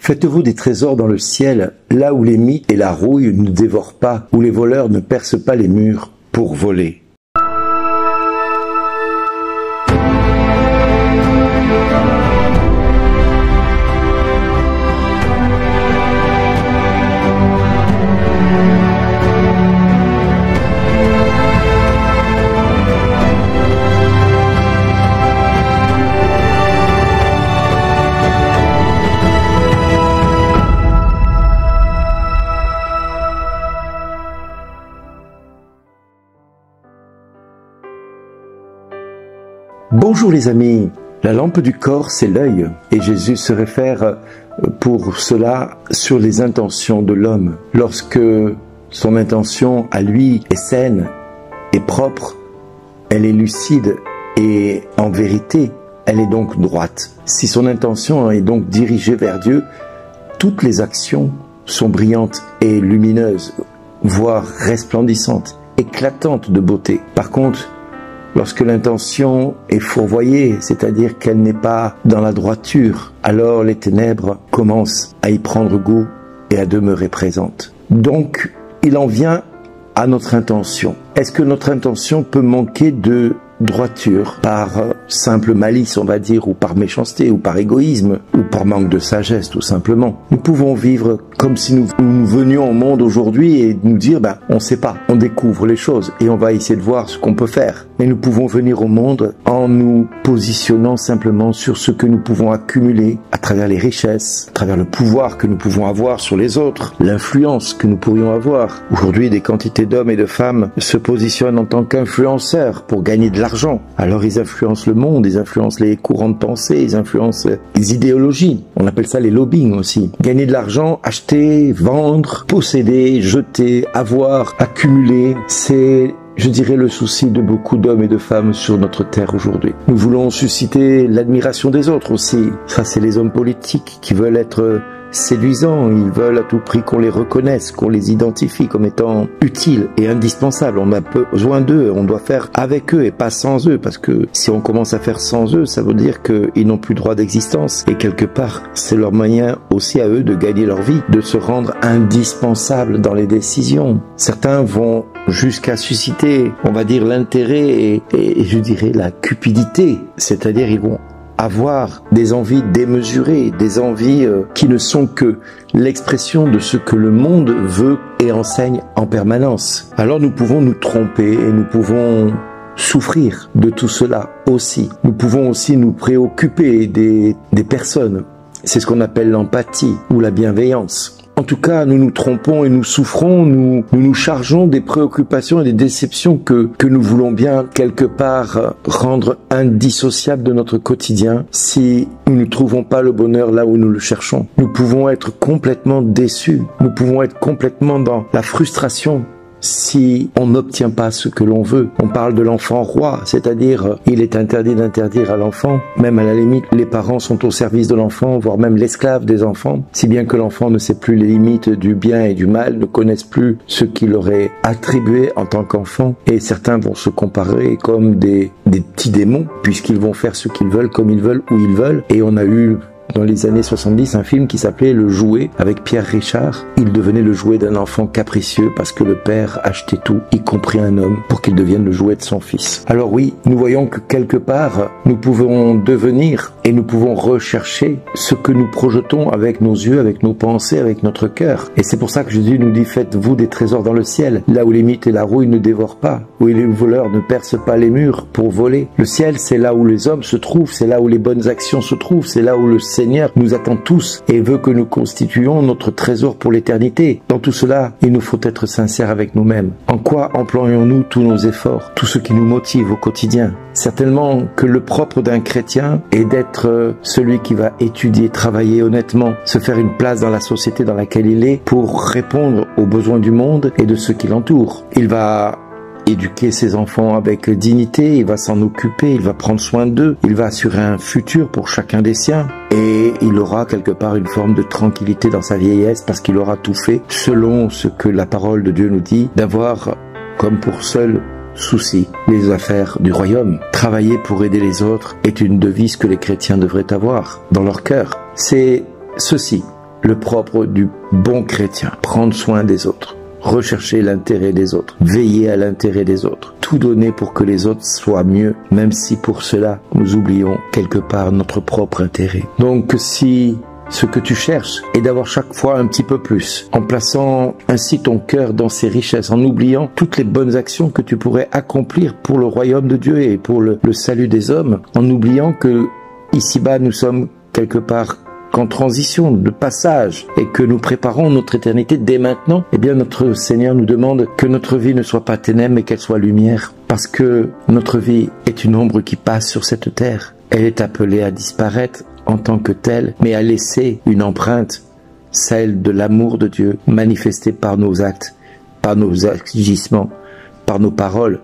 Faites-vous des trésors dans le ciel, là où les mites et la rouille ne dévorent pas, où les voleurs ne percent pas les murs pour voler. Bonjour les amis, la lampe du corps c'est l'œil et Jésus se réfère pour cela sur les intentions de l'homme. Lorsque son intention à lui est saine, est propre, elle est lucide et en vérité, elle est donc droite. Si son intention est donc dirigée vers Dieu, toutes les actions sont brillantes et lumineuses, voire resplendissantes, éclatantes de beauté. Par contre, lorsque l'intention est fourvoyée, c'est-à-dire qu'elle n'est pas dans la droiture, alors les ténèbres commencent à y prendre goût et à demeurer présentes. Donc, il en vient à notre intention. Est-ce que notre intention peut manquer de droiture par simple malice, on va dire, ou par méchanceté, ou par égoïsme, ou par manque de sagesse, tout simplement? Nous pouvons vivre comme si nous venions au monde aujourd'hui et nous dire, on ne sait pas, on découvre les choses et on va essayer de voir ce qu'on peut faire. Mais nous pouvons venir au monde en nous positionnant simplement sur ce que nous pouvons accumuler à travers les richesses, à travers le pouvoir que nous pouvons avoir sur les autres, l'influence que nous pourrions avoir. Aujourd'hui, des quantités d'hommes et de femmes se positionnent en tant qu'influenceurs pour gagner de l'argent. Alors ils influencent le monde, ils influencent les courants de pensée, ils influencent les idéologies. On appelle ça les lobbying aussi. Gagner de l'argent, acheter, vendre, posséder, jeter, avoir, accumuler, c'est, je dirais, le souci de beaucoup d'hommes et de femmes sur notre terre aujourd'hui. Nous voulons susciter l'admiration des autres aussi. Ça, c'est les hommes politiques qui veulent être séduisants, ils veulent à tout prix qu'on les reconnaisse, qu'on les identifie comme étant utiles et indispensables. On a besoin d'eux, on doit faire avec eux et pas sans eux, parce que si on commence à faire sans eux, ça veut dire qu'ils n'ont plus droit d'existence. Et quelque part, c'est leur moyen aussi à eux de gagner leur vie, de se rendre indispensables dans les décisions. Certains vont jusqu'à susciter, on va dire, l'intérêt et je dirais la cupidité, c'est-à-dire ils vont avoir des envies démesurées, des envies qui ne sont que l'expression de ce que le monde veut et enseigne en permanence. Alors nous pouvons nous tromper et nous pouvons souffrir de tout cela aussi. Nous pouvons aussi nous préoccuper des personnes. C'est ce qu'on appelle l'empathie ou la bienveillance. En tout cas, nous nous trompons et nous souffrons, nous chargeons des préoccupations et des déceptions que nous voulons bien quelque part rendre indissociables de notre quotidien si nous ne trouvons pas le bonheur là où nous le cherchons. Nous pouvons être complètement déçus, nous pouvons être complètement dans la frustration si on n'obtient pas ce que l'on veut. On parle de l'enfant roi, c'est-à-dire il est interdit d'interdire à l'enfant, même à la limite les parents sont au service de l'enfant, voire même l'esclave des enfants, si bien que l'enfant ne sait plus les limites du bien et du mal, ne connaissent plus ce qu'il aurait attribué en tant qu'enfant, et certains vont se comparer comme des petits démons, puisqu'ils vont faire ce qu'ils veulent, comme ils veulent, où ils veulent, et on a eu dans les années 70, un film qui s'appelait Le Jouet avec Pierre Richard. Il devenait le jouet d'un enfant capricieux parce que le père achetait tout, y compris un homme, pour qu'il devienne le jouet de son fils. Alors oui, nous voyons que quelque part, nous pouvons devenir et nous pouvons rechercher ce que nous projetons avec nos yeux, avec nos pensées, avec notre cœur. Et c'est pour ça que Jésus nous dit, faites-vous des trésors dans le ciel, là où les mites et la rouille ne dévorent pas, où les voleurs ne percent pas les murs pour voler. Le ciel, c'est là où les hommes se trouvent, c'est là où les bonnes actions se trouvent, c'est là où le Seigneur nous attend tous et veut que nous constituions notre trésor pour l'éternité. Dans tout cela, il nous faut être sincères avec nous-mêmes. En quoi employons-nous tous nos efforts, tout ce qui nous motive au quotidien? Certainement que le propre d'un chrétien est d'être celui qui va étudier, travailler honnêtement, se faire une place dans la société dans laquelle il est pour répondre aux besoins du monde et de ceux qui l'entourent. Il va éduquer ses enfants avec dignité, il va s'en occuper, il va prendre soin d'eux, il va assurer un futur pour chacun des siens et il aura quelque part une forme de tranquillité dans sa vieillesse parce qu'il aura tout fait selon ce que la parole de Dieu nous dit, d'avoir comme pour seul souci les affaires du royaume. Travailler pour aider les autres est une devise que les chrétiens devraient avoir dans leur cœur. C'est ceci. le propre du bon chrétien. Prendre soin des autres, rechercher l'intérêt des autres, veiller à l'intérêt des autres, tout donner pour que les autres soient mieux, même si pour cela nous oublions quelque part notre propre intérêt. Donc si ce que tu cherches est d'avoir chaque fois un petit peu plus, en plaçant ainsi ton cœur dans ses richesses, en oubliant toutes les bonnes actions que tu pourrais accomplir pour le royaume de Dieu et pour le salut des hommes, en oubliant que ici-bas nous sommes quelque part qu'en transition, de passage, et que nous préparons notre éternité dès maintenant, eh bien notre Seigneur nous demande que notre vie ne soit pas ténèbres mais qu'elle soit lumière, parce que notre vie est une ombre qui passe sur cette terre. Elle est appelée à disparaître en tant que telle, mais à laisser une empreinte, celle de l'amour de Dieu, manifestée par nos actes, par nos agissements, par nos paroles.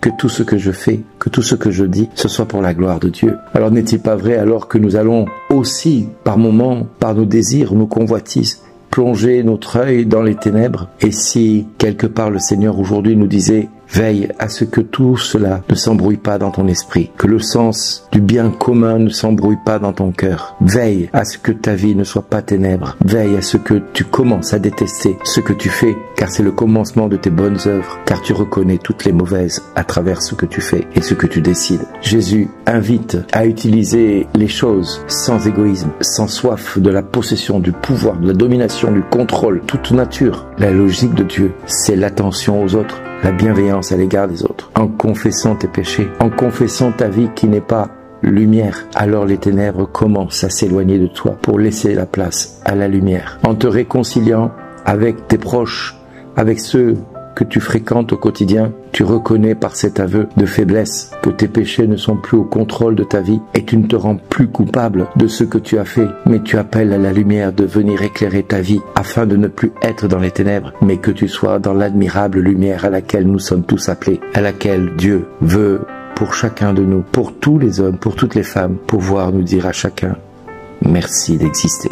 Que tout ce que je fais, que tout ce que je dis, ce soit pour la gloire de Dieu. Alors n'est-il pas vrai alors que nous allons aussi, par moments, par nos désirs, nos convoitises, plonger notre œil dans les ténèbres? Et si, quelque part, le Seigneur aujourd'hui nous disait « Veille à ce que tout cela ne s'embrouille pas dans ton esprit, que le sens du bien commun ne s'embrouille pas dans ton cœur. Veille à ce que ta vie ne soit pas ténèbres. Veille à ce que tu commences à détester ce que tu fais, car c'est le commencement de tes bonnes œuvres, car tu reconnais toutes les mauvaises à travers ce que tu fais et ce que tu décides. » Jésus invite à utiliser les choses sans égoïsme, sans soif de la possession, du pouvoir, de la domination, du contrôle, toute nature. La logique de Dieu, c'est l'attention aux autres, la bienveillance à l'égard des autres. En confessant tes péchés, en confessant ta vie qui n'est pas lumière, alors les ténèbres commencent à s'éloigner de toi pour laisser la place à la lumière. En te réconciliant avec tes proches, avec ceux que tu fréquentes au quotidien, tu reconnais par cet aveu de faiblesse que tes péchés ne sont plus au contrôle de ta vie et tu ne te rends plus coupable de ce que tu as fait, mais tu appelles à la lumière de venir éclairer ta vie afin de ne plus être dans les ténèbres, mais que tu sois dans l'admirable lumière à laquelle nous sommes tous appelés, à laquelle Dieu veut pour chacun de nous, pour tous les hommes, pour toutes les femmes, pouvoir nous dire à chacun « Merci d'exister ».